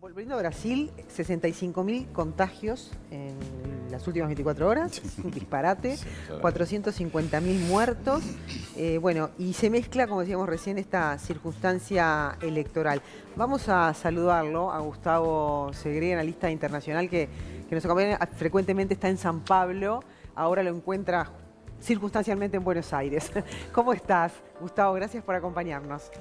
Volviendo a Brasil, 65.000 contagios en las últimas 24 horas, es un disparate, 450.000 muertos, bueno, y se mezcla, como decíamos recién, esta circunstancia electoral. Vamos a saludarlo a Gustavo Segre, analista internacional que nos acompaña frecuentemente, está en San Pablo, ahora lo encuentra circunstancialmente en Buenos Aires. ¿Cómo estás, Gustavo? Gracias por acompañarnos.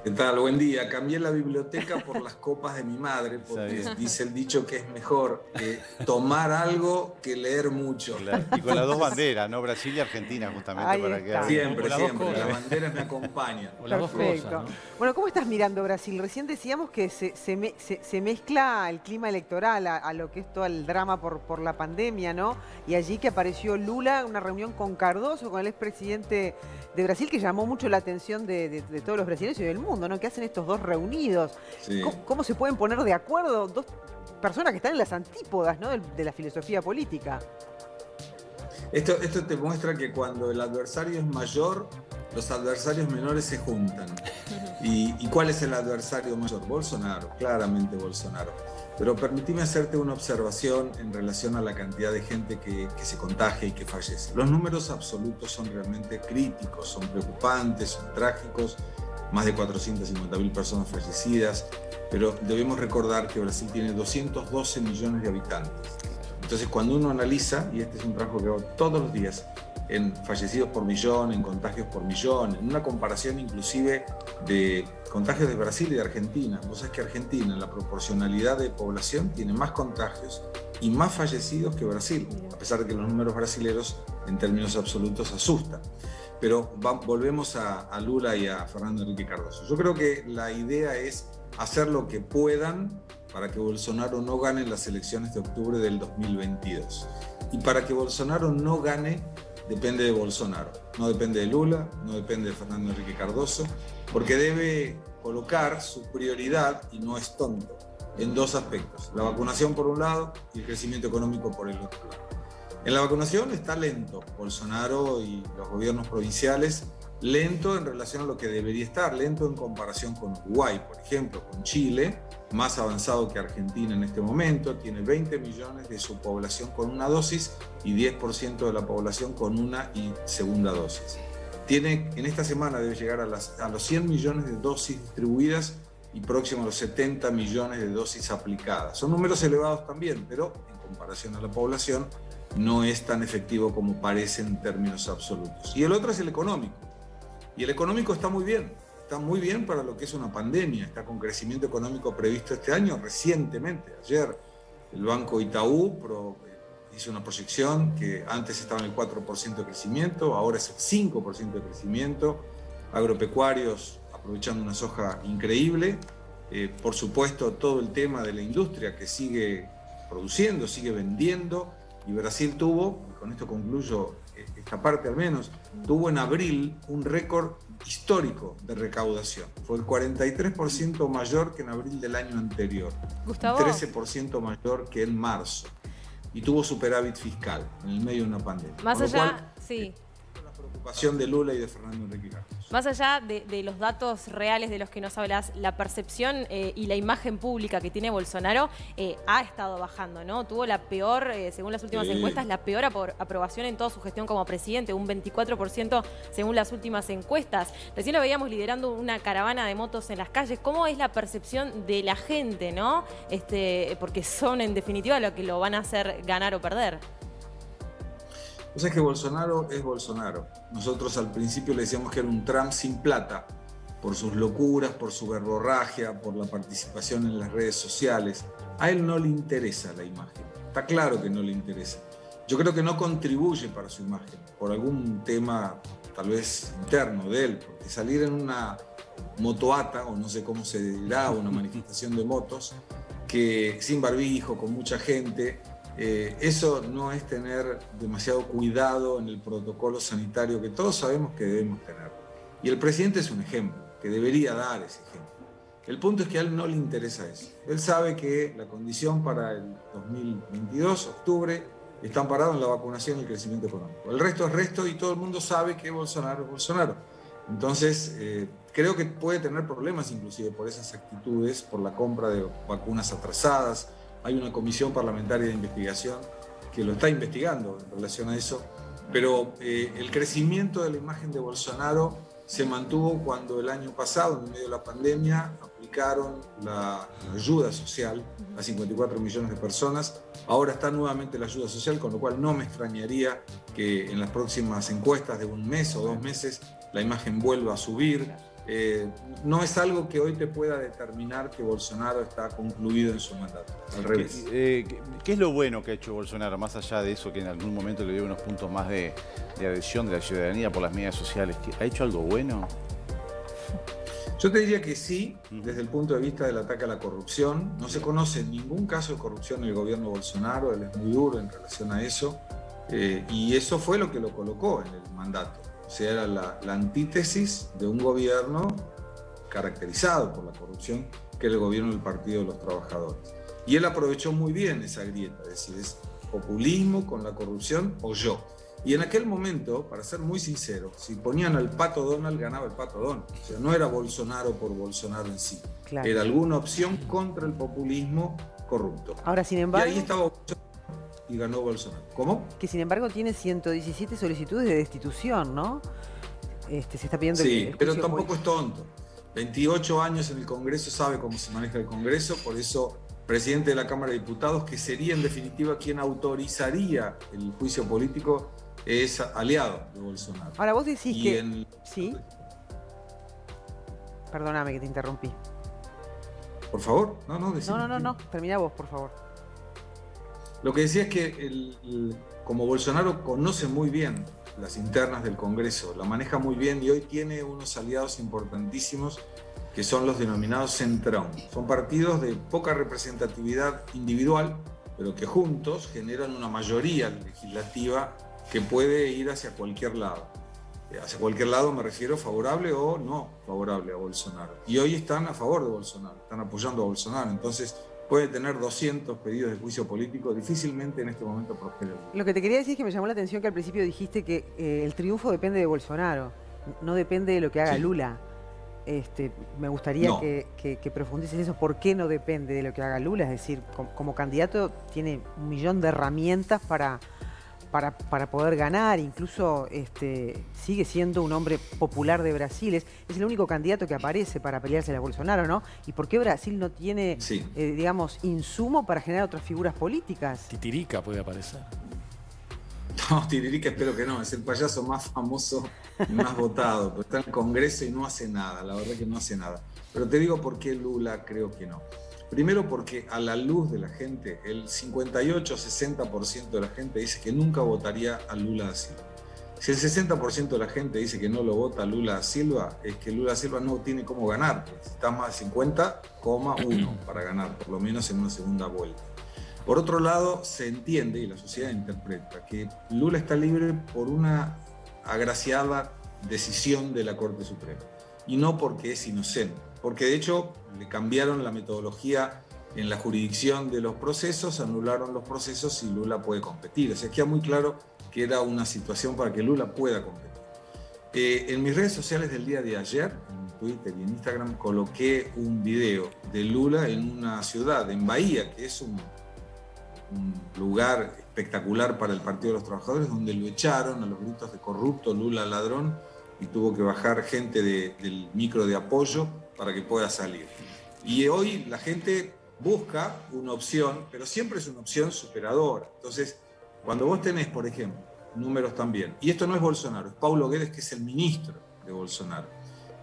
¿Qué tal? Buen día. Cambié la biblioteca por las copas de mi madre porque dice el dicho que es mejor tomar algo que leer mucho. Claro. Y con las dos banderas, ¿no? Brasil y Argentina, justamente. Ahí para está. que Siempre, siempre. Las banderas me acompañan. Perfecto. Cosas, ¿no? Bueno, ¿cómo estás mirando Brasil? Recién decíamos que se mezcla el clima electoral a lo que es todo el drama por la pandemia, ¿no? Y allí que apareció Lula en una reunión con Cardoso, con el expresidente de Brasil, que llamó mucho la atención de todos los brasileños y del mundo, ¿no? ¿Qué hacen estos dos reunidos? Sí. ¿Cómo se pueden poner de acuerdo dos personas que están en las antípodas, ¿no? de la filosofía política? Esto te muestra que cuando el adversario es mayor, los adversarios menores se juntan. ¿Y cuál es el adversario mayor? Bolsonaro, claramente Bolsonaro. Pero permíteme hacerte una observación en relación a la cantidad de gente que se contagia y que fallece. Los números absolutos son realmente críticos, son preocupantes, son trágicos. Más de 450.000 personas fallecidas, pero debemos recordar que Brasil tiene 212 millones de habitantes. Entonces, cuando uno analiza, y este es un trabajo que hago todos los días, en fallecidos por millón, en contagios por millón, en una comparación inclusive de contagios de Brasil y de Argentina. Vos sabés que Argentina, en la proporcionalidad de población, tiene más contagios y más fallecidos que Brasil, a pesar de que los números brasileños en términos absolutos asustan. Pero volvemos a Lula y a Fernando Henrique Cardoso. Yo creo que la idea es hacer lo que puedan para que Bolsonaro no gane las elecciones de octubre del 2022. Y para que Bolsonaro no gane, depende de Bolsonaro. No depende de Lula, no depende de Fernando Henrique Cardoso, porque debe colocar su prioridad, y no es tonto, en dos aspectos. La vacunación por un lado y el crecimiento económico por el otro lado. En la vacunación está lento Bolsonaro y los gobiernos provinciales, lento en relación a lo que debería estar, lento en comparación con Uruguay, por ejemplo, con Chile, más avanzado que Argentina en este momento, tiene 20 millones de su población con una dosis y 10% de la población con una y segunda dosis. En esta semana debe llegar a los 100 millones de dosis distribuidas y próximo a los 70 millones de dosis aplicadas. Son números elevados también, pero en comparación a la población, no es tan efectivo como parece en términos absolutos. Y el otro es el económico. Y el económico está muy bien para lo que es una pandemia, está con crecimiento económico previsto este año recientemente. Ayer el Banco Itaú hizo una proyección que antes estaba en el 4% de crecimiento, ahora es el 5% de crecimiento. Agropecuarios aprovechando una soja increíble. Por supuesto, todo el tema de la industria que sigue produciendo, sigue vendiendo. Y Brasil tuvo, y con esto concluyo esta parte al menos, tuvo en abril un récord histórico de recaudación. Fue el 43% mayor que en abril del año anterior, Gustavo. 13% mayor que en marzo. Y tuvo superávit fiscal en el medio de una pandemia. Más Con lo allá, cual, sí. la preocupación de Lula y de Fernando Henrique Cardoso. Más allá de los datos reales de los que nos hablas, la percepción y la imagen pública que tiene Bolsonaro ha estado bajando, ¿no? Tuvo la peor, según las últimas encuestas, la peor aprobación en toda su gestión como presidente, un 24% según las últimas encuestas. Recién lo veíamos liderando una caravana de motos en las calles. ¿Cómo es la percepción de la gente, no? Porque son en definitiva lo que lo van a hacer ganar o perder. O sea, que Bolsonaro es Bolsonaro. Nosotros al principio le decíamos que era un Trump sin plata, por sus locuras, por su verborragia, por la participación en las redes sociales. A él no le interesa la imagen. Está claro que no le interesa. Yo creo que no contribuye para su imagen, por algún tema tal vez interno de él, porque salir en una motoata, o no sé cómo se dirá, una manifestación de motos, que sin barbijo, con mucha gente, eso no es tener demasiado cuidado en el protocolo sanitario que todos sabemos que debemos tener. Y el presidente es un ejemplo, que debería dar ese ejemplo. El punto es que a él no le interesa eso. Él sabe que la condición para el 2022, octubre, está amparado en la vacunación y el crecimiento económico. El resto es resto y todo el mundo sabe que Bolsonaro es Bolsonaro. Entonces, creo que puede tener problemas inclusive por esas actitudes, por la compra de vacunas atrasadas. Hay una comisión parlamentaria de investigación que lo está investigando en relación a eso, pero el crecimiento de la imagen de Bolsonaro se mantuvo cuando el año pasado, en medio de la pandemia, aplicaron la ayuda social a 54 millones de personas. Ahora está nuevamente la ayuda social, con lo cual no me extrañaría que en las próximas encuestas de un mes o 2 meses la imagen vuelva a subir. No es algo que hoy te pueda determinar que Bolsonaro está concluido en su mandato, al revés. ¿Qué es lo bueno que ha hecho Bolsonaro, más allá de eso que en algún momento le dio unos puntos más de adhesión de la ciudadanía por las medidas sociales? ¿Ha hecho algo bueno? Yo te diría que sí, desde el punto de vista del ataque a la corrupción. No se conoce ningún caso de corrupción en el gobierno de Bolsonaro, él es muy duro en relación a eso, y eso fue lo que lo colocó en el mandato. O sea, era la antítesis de un gobierno caracterizado por la corrupción, que era el gobierno del Partido de los Trabajadores. Y él aprovechó muy bien esa grieta, es decir, es populismo con la corrupción o yo. Y en aquel momento, para ser muy sincero, si ponían al Pato Donald, ganaba el Pato Donald. O sea, no era Bolsonaro por Bolsonaro en sí. Claro. Era alguna opción contra el populismo corrupto. Ahora, sin embargo... Y ahí estaba y ganó Bolsonaro. ¿Cómo? Que sin embargo tiene 117 solicitudes de destitución, ¿no? Se está pidiendo... Sí, pero tampoco es tonto. 28 años en el Congreso, sabe cómo se maneja el Congreso, por eso presidente de la Cámara de Diputados, que sería en definitiva quien autorizaría el juicio político, es aliado de Bolsonaro. Ahora vos decís ¿Sí? Perdóname que te interrumpí. Por favor, no, termina vos, por favor. Lo que decía es que como Bolsonaro conoce muy bien las internas del Congreso, la maneja muy bien y hoy tiene unos aliados importantísimos que son los denominados centrón. Son partidos de poca representatividad individual, pero que juntos generan una mayoría legislativa que puede ir hacia cualquier lado. Hacia cualquier lado me refiero favorable o no favorable a Bolsonaro. Y hoy están a favor de Bolsonaro, están apoyando a Bolsonaro. Entonces puede tener 200 pedidos de juicio político, difícilmente en este momento prospera. Lo que te quería decir es que me llamó la atención que al principio dijiste que el triunfo depende de Bolsonaro, no depende de lo que haga Lula. Me gustaría que profundices eso. ¿Por qué no depende de lo que haga Lula? Es decir, como candidato tiene 1 millón de herramientas para poder ganar, incluso sigue siendo un hombre popular de Brasil, es el único candidato que aparece para pelearse a Bolsonaro, ¿no? ¿Y por qué Brasil no tiene, digamos, insumo para generar otras figuras políticas? Titirica puede aparecer. No, Tiririca espero que no, es el payaso más famoso y más votado, pero está en el Congreso y no hace nada, la verdad que no hace nada. Pero te digo por qué Lula creo que no. Primero porque a la luz de la gente, el 58-60% de la gente dice que nunca votaría a Lula da Silva. Si el 60% de la gente dice que no lo vota a Lula da Silva, es que Lula da Silva no tiene cómo ganar. Está más de 50,1 para ganar, por lo menos en una segunda vuelta. Por otro lado, se entiende, y la sociedad interpreta, que Lula está libre por una agraciada decisión de la Corte Suprema, y no porque es inocente. Porque de hecho le cambiaron la metodología en la jurisdicción de los procesos, anularon los procesos y Lula puede competir. O sea, queda muy claro que era una situación para que Lula pueda competir. En mis redes sociales del día de ayer, en Twitter y en Instagram, coloqué un video de Lula en una ciudad, en Bahía, que es un lugar espectacular para el Partido de los Trabajadores, donde lo echaron a los gritos de corrupto, Lula ladrón, y tuvo que bajar gente del micro de apoyo para que pueda salir. Y hoy la gente busca una opción, pero siempre es una opción superadora. Entonces, cuando vos tenés, por ejemplo, números también, y esto no es Bolsonaro, es Paulo Guedes, que es el ministro de Bolsonaro.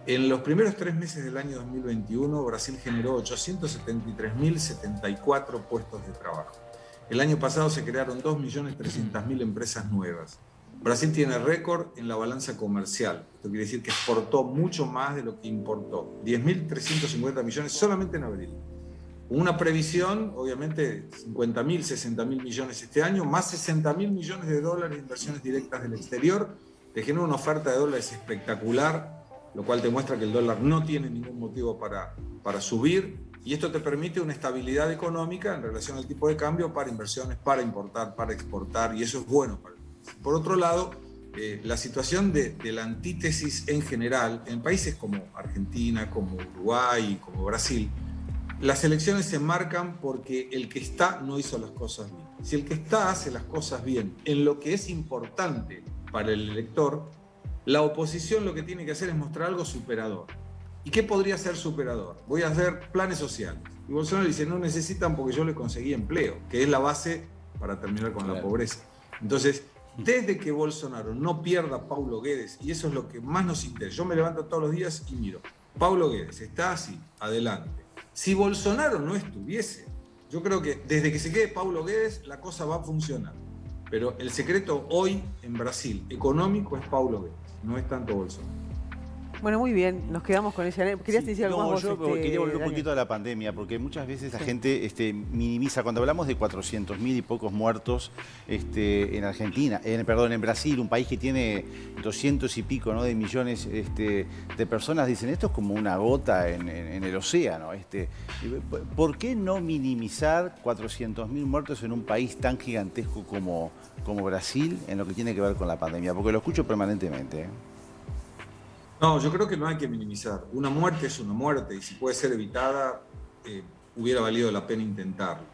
En los primeros 3 meses del año 2021, Brasil generó 873.074 puestos de trabajo. El año pasado se crearon 2.300.000 empresas nuevas. Brasil tiene récord en la balanza comercial. Esto quiere decir que exportó mucho más de lo que importó. 10.350 millones solamente en abril. Una previsión, obviamente, 50.000, 60.000 millones este año, más 60.000 millones de dólares de inversiones directas del exterior. Te genera una oferta de dólares espectacular, lo cual te muestra que el dólar no tiene ningún motivo para subir. Y esto te permite una estabilidad económica en relación al tipo de cambio para inversiones, para importar, para exportar, y eso es bueno para el país. Por otro lado, la situación de la antítesis en general, en países como Argentina, como Uruguay, como Brasil, las elecciones se marcan porque el que está no hizo las cosas bien. Si el que está hace las cosas bien en lo que es importante para el elector, la oposición lo que tiene que hacer es mostrar algo superador. ¿Y qué podría ser superador? Voy a hacer planes sociales. Y Bolsonaro dice, no necesitan porque yo le conseguí empleo, que es la base para terminar con la pobreza. Entonces, desde que Bolsonaro no pierda a Paulo Guedes, y eso es lo que más nos interesa, yo me levanto todos los días y miro, Paulo Guedes está así, adelante. Si Bolsonaro no estuviese, yo creo que desde que se quede Paulo Guedes, la cosa va a funcionar. Pero el secreto hoy en Brasil económico es Paulo Guedes, no es tanto Bolsonaro. Bueno, muy bien, nos quedamos con ese. ¿Querías decir algo más? Yo quería volver un poquito a la pandemia, porque muchas veces la gente minimiza, cuando hablamos de 400.000 y pocos muertos en Argentina, en Brasil, un país que tiene 200 y pico, ¿no?, de millones de personas, dicen, esto es como una gota en el océano. ¿Por qué no minimizar 400.000 muertos en un país tan gigantesco como Brasil en lo que tiene que ver con la pandemia? Porque lo escucho permanentemente. No, yo creo que no hay que minimizar. Una muerte es una muerte y si puede ser evitada, hubiera valido la pena intentarlo.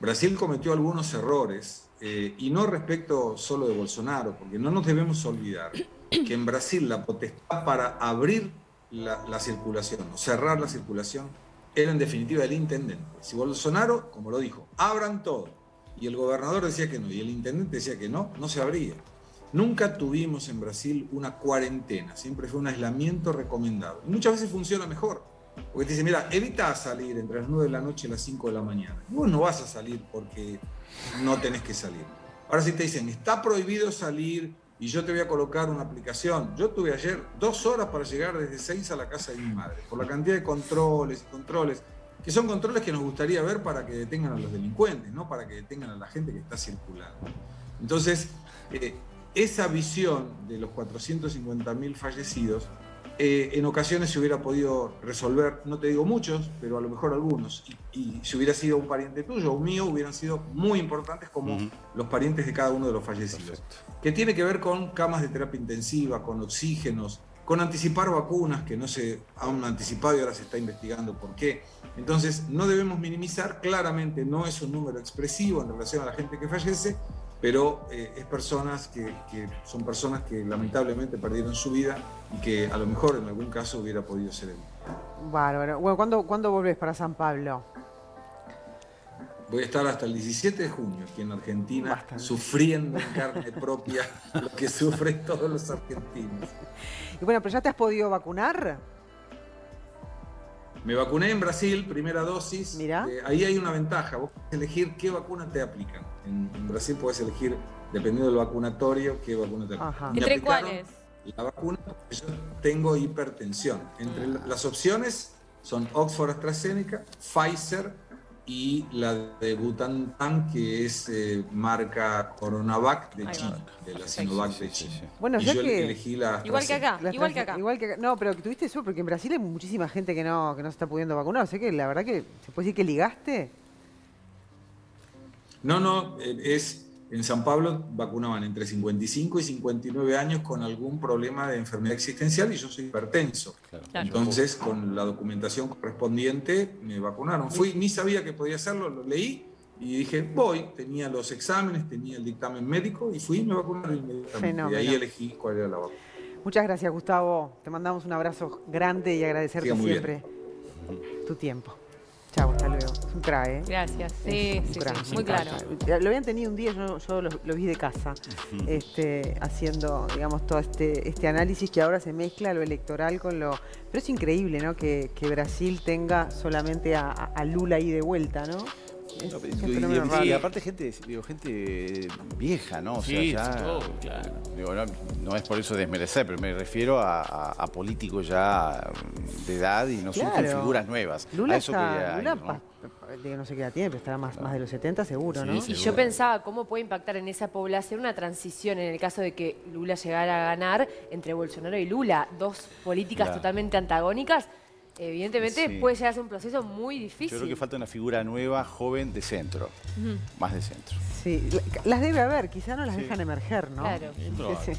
Brasil cometió algunos errores y no respecto solo de Bolsonaro, porque no nos debemos olvidar que en Brasil la potestad para abrir la circulación o cerrar la circulación era en definitiva el intendente. Si Bolsonaro, como lo dijo, abran todo, y el gobernador decía que no, y el intendente decía que no, no se abría. Nunca tuvimos en Brasil una cuarentena, siempre fue un aislamiento recomendado. Y muchas veces funciona mejor, porque te dicen, mira, evita salir entre las 9 de la noche y las 5 de la mañana. Y vos no vas a salir porque no tenés que salir. Ahora si te dicen, está prohibido salir y yo te voy a colocar una aplicación. Yo tuve ayer 2 horas para llegar desde 6 a la casa de mi madre, por la cantidad de controles, que son controles que nos gustaría ver para que detengan a los delincuentes, no para que detengan a la gente que está circulando. Entonces, esa visión de los 450.000 fallecidos, en ocasiones se hubiera podido resolver, no te digo muchos, pero a lo mejor algunos. Y si hubiera sido un pariente tuyo o mío, hubieran sido muy importantes como los parientes de cada uno de los fallecidos. Perfecto. Que tiene que ver con camas de terapia intensiva, con oxígenos, con anticipar vacunas que no se han anticipado y ahora se está investigando por qué. Entonces, no debemos minimizar, claramente no es un número expresivo en relación a la gente que fallece, pero son personas que lamentablemente perdieron su vida y que a lo mejor en algún caso hubiera podido ser evitado. Bárbaro. Bueno, ¿cuándo volvés para San Pablo? Voy a estar hasta el 17 de junio aquí en Argentina, sufriendo en carne propia lo que sufren todos los argentinos. Y bueno, ¿pero ya te has podido vacunar? Me vacuné en Brasil, primera dosis. Mirá. Ahí hay una ventaja, vos podés elegir qué vacuna te aplican. En Brasil podés elegir, dependiendo del vacunatorio, qué vacuna te aplican. ¿Entre cuáles? La vacuna, porque yo tengo hipertensión. Entre las opciones son Oxford AstraZeneca, Pfizer y la de Butantan, que es marca Coronavac de China, de la Sinovac de China. Bueno, y yo elegí la igual que acá, igual que acá. No, pero que tuviste eso, porque en Brasil hay muchísima gente que no se está pudiendo vacunar. O sea que la verdad que se puede decir que ligaste. No, en San Pablo vacunaban entre 55 y 59 años con algún problema de enfermedad existencial y yo soy hipertenso. Claro. Entonces, con la documentación correspondiente, me vacunaron. Ni sabía que podía hacerlo, lo leí y dije, tenía los exámenes, tenía el dictamen médico y fui y me vacunaron inmediatamente. Fenómeno. Y ahí elegí cuál era la vacuna. Muchas gracias, Gustavo. Te mandamos un abrazo grande y agradecerte siempre tu tiempo. Chau, hasta luego. Es un crack, ¿eh? Gracias. Sí, muy claro. Lo habían tenido un día, yo lo vi de casa, haciendo, digamos, todo este análisis que ahora se mezcla lo electoral con lo... Pero es increíble, ¿no? Que Brasil tenga solamente a Lula ahí de vuelta, ¿no? Y aparte gente vieja, ¿no? O sea, ya, claro. Digo, no es por eso desmerecer, pero me refiero a políticos ya de edad y no surgen figuras nuevas. Lula a eso Lula no sé qué edad tiene, pero estará más de los 70 seguro, ¿no? Y yo pensaba cómo puede impactar en esa población una transición en el caso de que Lula llegara a ganar entre Bolsonaro y Lula, dos políticas totalmente antagónicas. Evidentemente puede llegar a ser un proceso muy difícil. Yo creo que falta una figura nueva, joven, de centro. Más de centro. Sí, las debe haber, quizá no las dejan emerger, ¿no? Claro. Sí.